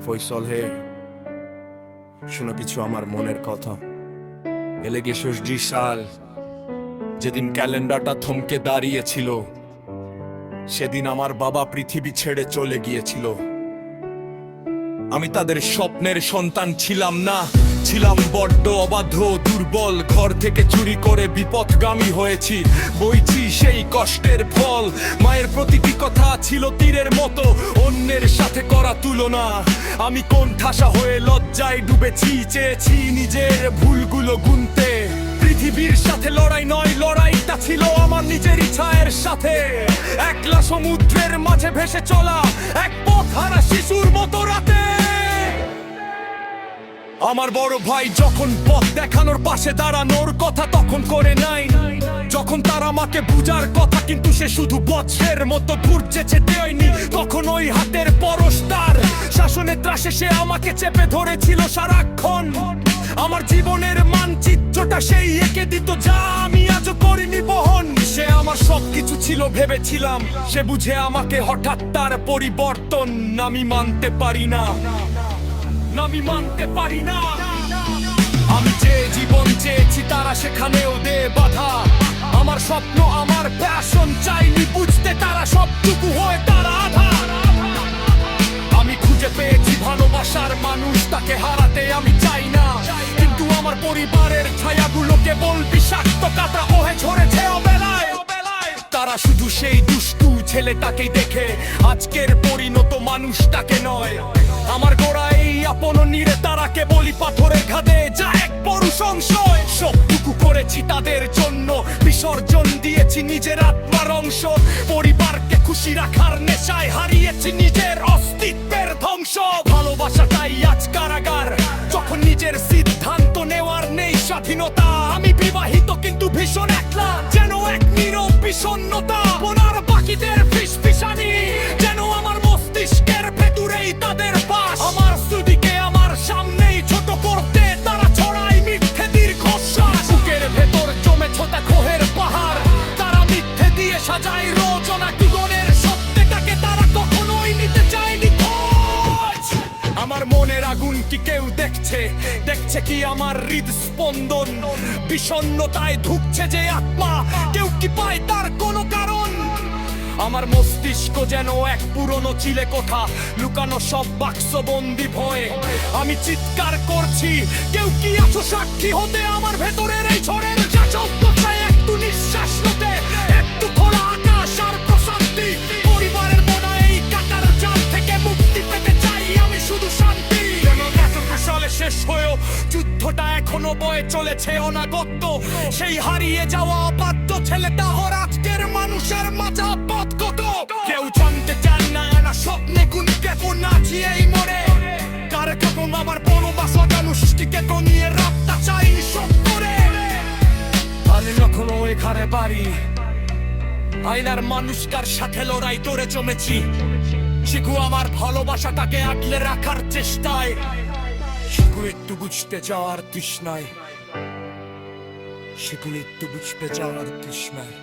ফয়সল হে, শোনো কিছু আমার মনের কথা। এলে গে সাল, যেদিন ক্যালেন্ডারটা থমকে দাঁড়িয়েছিল, সেদিন আমার বাবা পৃথিবী ছেড়ে চলে গিয়েছিল। আমি তাদের স্বপ্নের সন্তান ছিলাম না, ছিলাম বড্ড অবাধ্য, দুর্বল। ঘর থেকে চুরি করে বিপথগামী হয়েছি, বইছি সেই কষ্টের ফল। মায়ের প্রতিটি কথা ছিল তীরের মতো, অন্যের সাথে করা তুলনা। আমি কোন ঠাসা হয়ে লজ্জায় ডুবেছি, চেয়েছি নিজের ভুলগুলো গুনতে। পৃথিবীর সাথে লড়াই নয়, লড়াইটা ছিল আমার নিজের ইচ্ছার সাথে। একলা সমুদ্রের মাঝে ভেসে চলা এক পথহারা শিশুর মতো রাতে। আমার বড় ভাই যখন পথ দেখানোর পাশে দাঁড়ানোর কথা তখন করে নাই, যখন তার আমাকে বুঝার কথা কিন্তু সে শুধু বজ্রের মতো ঘুরছে দেয়নি। তখন ওই হাতের পরশ তার শাসনের ত্রাসে সে আমাকে চেপে ধরেছিল সারাক্ষণ। আমার জীবনের মানচিত্রটা সেই এঁকে দিত, যা আমি আজও করিনি বহন। সে আমার সবকিছু ছিল ভেবেছিলাম, সে বুঝে আমাকে হঠাৎ তার পরিবর্তন আমি মানতে পারি না, আমি মানতে পারি না। আমি যে জীবন চেয়েছি তারা সেখানেও দে বাধা। আমার স্বপ্ন আমার প্যাশন চাইনি বুঝতে, তারা সবটুকু হয়ে তারা আধা। আমি খুঁজে পেয়েছি ভালোবাসার মানুষ, তাকে হারাতে আমি চাই না। কিন্তু আমার পরিবারের ছায়াগুলো কেবল বিষাক্ত কাঁটা ওহে ঝরেছে অবেলায়। তারা শুধু সেই দুষ্টু ছেলেটাকেই দেখে, আজকের পরিণত মানুষটাকে নয়। আমার গোড়া এই আপন নিরে তারা কেবলই পাথরের ঘাদে, যা এক বড় সংশয়। সবটুকু করেছি তাদের জন্য, বিসর্জন দিয়েছি নিজের আত্মার অংশ। পরিবারকে খুশি রাখার নেশায় হারিয়েছি নিজের অস্তিত্বের ধ্বংস। ভালোবাসাটাই আজ কারাগার, যখন নিজের সিদ্ধান্ত নেওয়ার নেই স্বাধীনতা। আমি বিবাহিত কিন্তু ভীষণ একলা, যেন এক নীরব বিষণ্ণতা। ওনার বাকিদের ফিসফিসানি যেন আমার মস্তিষ্কের ভেতরেই তাদের বাস। আমার স্মৃতিকে আমার সামনেই ছোট করতে তারা ছড়ায় মিথ্যে দীর্ঘশ্বাস। বুকের ভেতর জমেছে খোহের পাহাড়, তারা মিথ্যে দিয়ে সাজায় রচনা। জীবনের সত্যটাকে তারা কখনোই নিতে চায়নি খোঁজ। আমার মনের আগুন কি কেউ দেখছে? দেখছে কি আমার হৃদস্পন্দন? বিষণ্ণতায় ধুকছে যে আত্মা, কেউ কি পায় তার কোনো কারণ? আমার মস্তিষ্ক যেন এক পুরনো চিলে কোঠা, লুকানো সব বাক্সবন্দি ভয়ে। আমি চিৎকার করছি, কেউ কি আছো সাক্ষী হতে? আমার ভেতরের এই ঝড়ের চাচব্যতায় একটু নিঃশ্বাস নিতে, একটু খোলা আকাশ আর প্রশান্তি। পরিবারের মনে এই কাটার জাল থেকে মুক্তি পেতে চাই আমি শুধু শান্তি। যেন সালে শেষ হয়েও যুদ্ধটা এখনো বয়ে চলেছে অনাগত। সেই হারিয়ে যাওয়া অবাধ্য ছেলেটা ওর আজকের মানুষের মাঝা পথ কত। কেউ জানতে চান না না স্বপ্নে কোন কেমন আছি এই মরে। কার কেমন আমার বনবাসা মানুষটিকে তো নিয়ে রাতটা চাই সব করে। আর এখনো এখানে বাড়ি আইনার মানুষকার সাথে লড়াই করে জমেছি। শিখু আমার ভালোবাসাটাকে আগলে রাখার চেষ্টায়, শিখু একটু বুঝতে যাওয়ার তৃষ্ণায়, শিখু একটু বুঝতে যাওয়ার তৃষ্ণায়।